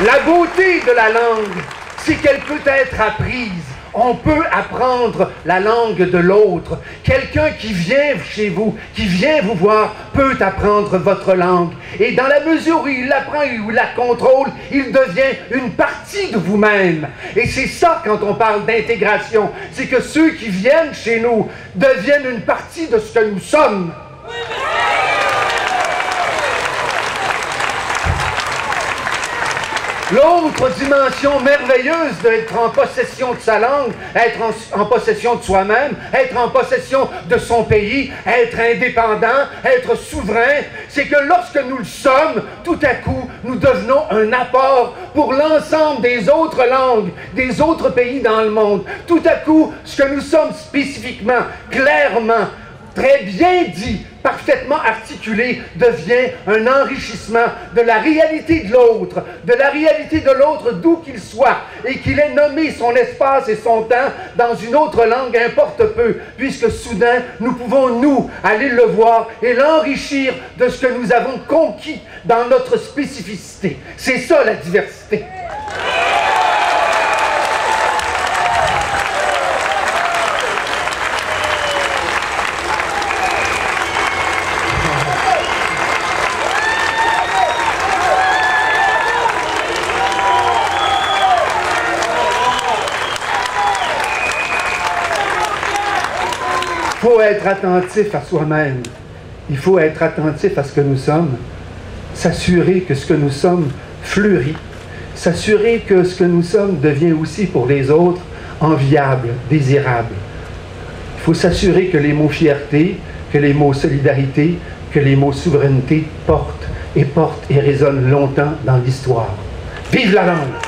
La beauté de la langue, c'est qu'elle peut être apprise. On peut apprendre la langue de l'autre. Quelqu'un qui vient chez vous, qui vient vous voir, peut apprendre votre langue. Et dans la mesure où il l'apprend et où il la contrôle, il devient une partie de vous-même. Et c'est ça quand on parle d'intégration. C'est que ceux qui viennent chez nous deviennent une partie de ce que nous sommes. L'autre dimension merveilleuse d'être en possession de sa langue, être en possession de soi-même, être en possession de son pays, être indépendant, être souverain, c'est que lorsque nous le sommes, tout à coup, nous devenons un apport pour l'ensemble des autres langues, des autres pays dans le monde. Tout à coup, ce que nous sommes spécifiquement, clairement, très bien dit, parfaitement articulé, devient un enrichissement de la réalité de l'autre d'où qu'il soit, et qu'il ait nommé son espace et son temps dans une autre langue, importe peu, puisque soudain, nous pouvons, nous, aller le voir et l'enrichir de ce que nous avons conquis dans notre spécificité. C'est ça la diversité. Il faut être attentif à soi-même. Il faut être attentif à ce que nous sommes. S'assurer que ce que nous sommes fleurit. S'assurer que ce que nous sommes devient aussi pour les autres enviable, désirable. Il faut s'assurer que les mots fierté, que les mots solidarité, que les mots souveraineté portent et résonnent longtemps dans l'histoire. Vive la langue!